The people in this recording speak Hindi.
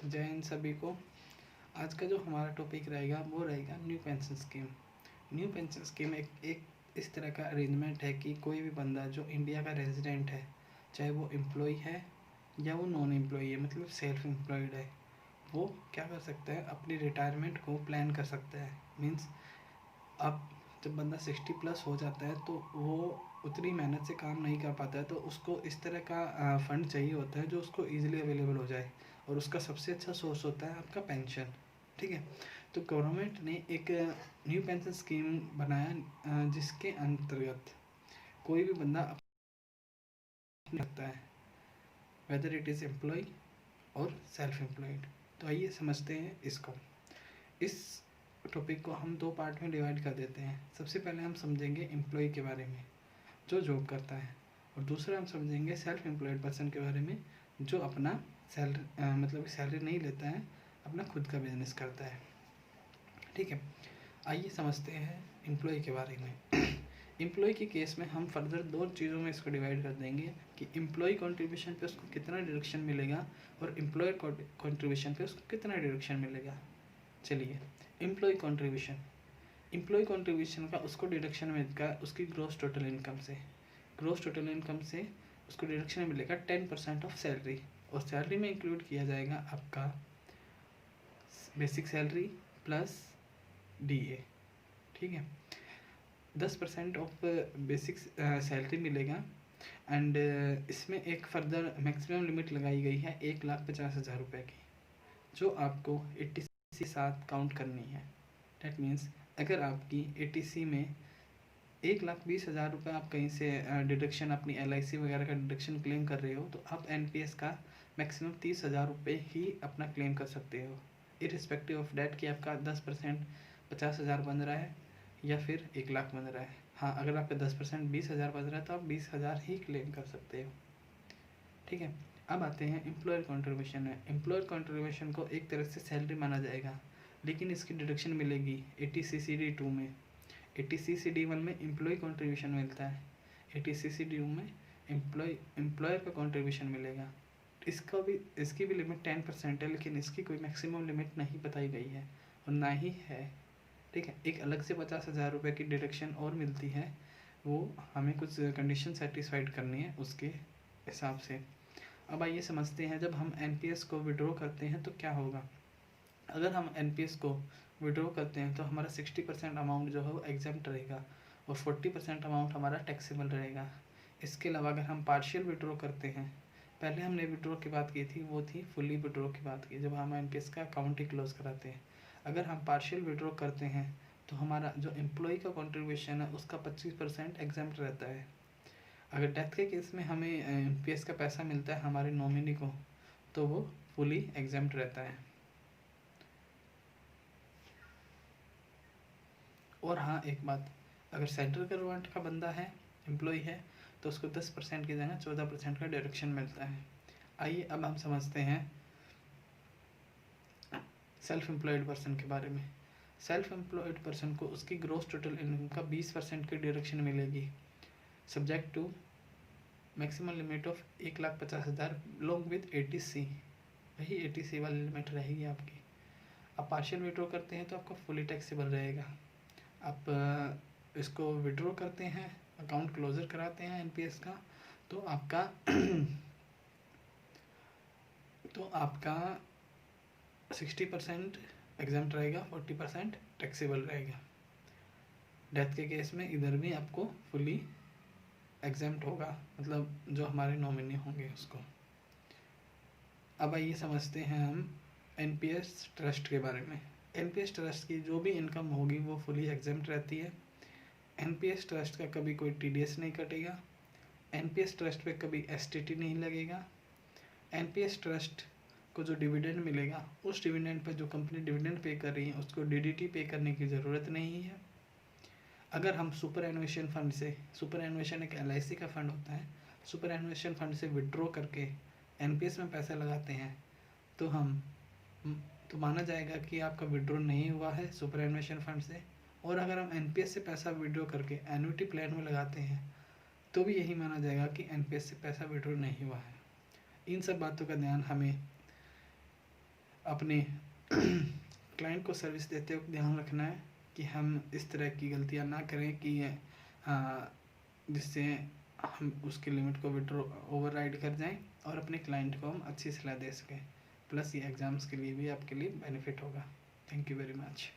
जय हिंद सभी को। आज का जो हमारा टॉपिक रहेगा वो रहेगा new pension scheme. New pension scheme एक इस तरह का अरेंजमेंट है कि कोई भी बंदा जो इंडिया का रेजिडेंट है, चाहे वो एम्प्लॉय है या वो नॉन एम्प्लॉय है, मतलब सेल्फ एम्प्लॉयड है, वो क्या कर सकता है, अपनी रिटायरमेंट को प्लान कर सकता है। मीन्स अब जब बंदा 60+ हो जाता है तो वो उतनी मेहनत से काम नहीं कर पाता है, तो उसको इस तरह का फंड चाहिए होता है जो उसको ईजिली अवेलेबल हो जाए, और उसका सबसे अच्छा सोर्स होता है आपका पेंशन। ठीक है, तो गवर्नमेंट ने एक न्यू पेंशन स्कीम बनाया जिसके अंतर्गत कोई भी बंदा सकता है, वेदर इट इज़ एम्प्लॉय और सेल्फ एम्प्लॉयड। तो आइए समझते हैं इसको। इस टॉपिक को हम दो पार्ट में डिवाइड कर देते हैं। सबसे पहले हम समझेंगे एम्प्लॉय के बारे में जो जॉब करता है, और दूसरा हम समझेंगे सेल्फ एम्प्लॉयड पर्सन के बारे में जो अपना सैलरी मतलब सैलरी नहीं लेता है, अपना खुद का बिजनेस करता है। ठीक है, आइए समझते हैं एम्प्लॉय के बारे में। एम्प्लॉय के केस में हम फर्दर दो चीज़ों में इसको डिवाइड कर देंगे कि एम्प्लॉय कंट्रीब्यूशन पे उसको कितना डिडक्शन मिलेगा और एम्प्लॉयर कंट्रीब्यूशन पे उसको कितना डिडक्शन मिलेगा। चलिए, एम्प्लॉय कंट्रीब्यूशन। एम्प्लॉय कंट्रीब्यूशन का उसको डिडक्शन मिलेगा उसकी ग्रॉस टोटल इनकम से। ग्रॉस टोटल इनकम से उसको डिडक्शन मिलेगा 10% ऑफ सैलरी, और सैलरी में इंक्लूड किया जाएगा आपका बेसिक सैलरी प्लस DA। ठीक है, 10% ऑफ बेसिक सैलरी मिलेगा। एंड इसमें एक फर्दर मैक्सिमम लिमिट लगाई गई है 1,50,000 रुपये की, जो आपको 80 साथ काउंट करनी है। डैट मीन्स अगर आपकी 80 में 1,20,000 रुपये आप कहीं से डिडक्शन अपनी LIC वगैरह का डिडक्शन क्लेम कर रहे हो, तो आप NPS का मैक्सिमम 30,000 रुपये ही अपना क्लेम कर सकते हो, इरिस्पेक्टिव ऑफ डैट कि आपका 10% 50,000 बन रहा है या फिर 1,00,000 बन रहा है। हाँ, अगर आपका 10% 20,000 बन रहा है तो आप 20,000 ही क्लेम कर सकते हो। ठीक है, अब आते हैं एम्प्लॉयर कॉन्ट्रीब्यूशन में। एम्प्लॉयर कॉन्ट्रीब्यूशन को एक तरह से सैलरी माना जाएगा, लेकिन इसकी डिडक्शन मिलेगी 80CCD2 में। 80CCD1 में एम्प्लॉय कॉन्ट्रीब्यूशन मिलता है, 80CCD2 में एम्प्लॉयर का कॉन्ट्रीब्यूशन मिलेगा। इसकी भी लिमिट 10% है, लेकिन इसकी कोई मैक्सिमम लिमिट नहीं बताई गई है और ना ही है। ठीक है, एक अलग से 50,000 रुपये की डिडक्शन और मिलती है, वो हमें कुछ कंडीशन सेटिस्फाइड करनी है उसके हिसाब से। अब आइए समझते हैं, जब हम NPS को विड्रॉ करते हैं तो क्या होगा। अगर हम NPS को विड्रॉ करते हैं तो हमारा 60% अमाउंट जो है वो एग्जाम्प्ट रहेगा और 40% अमाउंट हमारा टैक्सेबल रहेगा। इसके अलावा अगर हम पार्शियल विड्रॉ करते हैं, पहले हमने विड्रॉ की बात की थी, वो थी फुली विड्रॉ की बात की, जब हम NPS का अकाउंट ही क्लोज कराते हैं। अगर हम पार्शियल विड्रॉ करते हैं तो हमारा जो एम्प्लॉय का कॉन्ट्रीब्यूशन है उसका 25% एग्जाम्प्ट रहता है। अगर डेथ के केस में हमें NPS का पैसा मिलता है हमारे नॉमिनी को, तो वो फुली एग्जाम्प्ट रहता है। और हाँ, एक बात, अगर सेंट्रल गवर्नमेंट का बंदा है, एम्प्लॉय है, तो उसको 10% की जगह 14% का डिडक्शन मिलता है। आइए अब हम समझते हैं सेल्फ एम्प्लॉयड पर्सन के बारे में। सेल्फ एम्प्लॉयड पर्सन को उसकी ग्रॉस टोटल इनकम का 20% की डिडक्शन मिलेगी, subject to maximum limit of 1,50,000 long with 80C। वही 80C वाली लिमिट रहेगी आपकी। आप पार्शियल विड्रॉ करते हैं तो आपका फुली टैक्सेबल रहेगा। आप इसको विड्रॉ करते हैं, अकाउंट क्लोजर कराते हैं NPS का, तो आपका 60% एग्जाम्प्ट रहेगा, 40% टैक्सेबल रहेगा। डेथ के केस में इधर भी आपको फुली एग्जाम्प्ट होगा, मतलब जो हमारे नॉमिनी होंगे उसको। अब आइए समझते हैं हम NPS ट्रस्ट के बारे में। NPS ट्रस्ट की जो भी इनकम होगी वो फुली एग्जाम्प्ट रहती है। NPS ट्रस्ट का कभी कोई TDS नहीं कटेगा, NPS ट्रस्ट पे कभी STT नहीं लगेगा। NPS ट्रस्ट को जो डिविडेंड मिलेगा, उस डिविडेंड पर जो कंपनी डिविडेंड पे कर रही है उसको DDT पे करने की ज़रूरत नहीं है। अगर हम सुपर एनुएशन फंड से, सुपर एनुएशन एक LIC का फंड होता है, सुपर एनुएशन फंड से विड्रॉ करके NPS में पैसा लगाते हैं तो तो माना जाएगा कि आपका विड्रॉ नहीं हुआ है सुपर एनुएशन फंड से। और अगर हम NPS से पैसा विड्रॉ करके एन्युटी प्लान में लगाते हैं तो भी यही माना जाएगा कि NPS से पैसा विड्रॉ नहीं हुआ है। इन सब बातों का ध्यान हमें अपने क्लाइंट को सर्विस देते वक्त ध्यान रखना है कि हम इस तरह की गलतियां ना करें कि जिससे हम उसके लिमिट को विड्रॉ ओवरराइड कर जाएं और अपने क्लाइंट को हम अच्छी सलाह दे सकें। प्लस ये एग्ज़ाम्स के लिए भी आपके लिए बेनिफिट होगा। Thank you very much.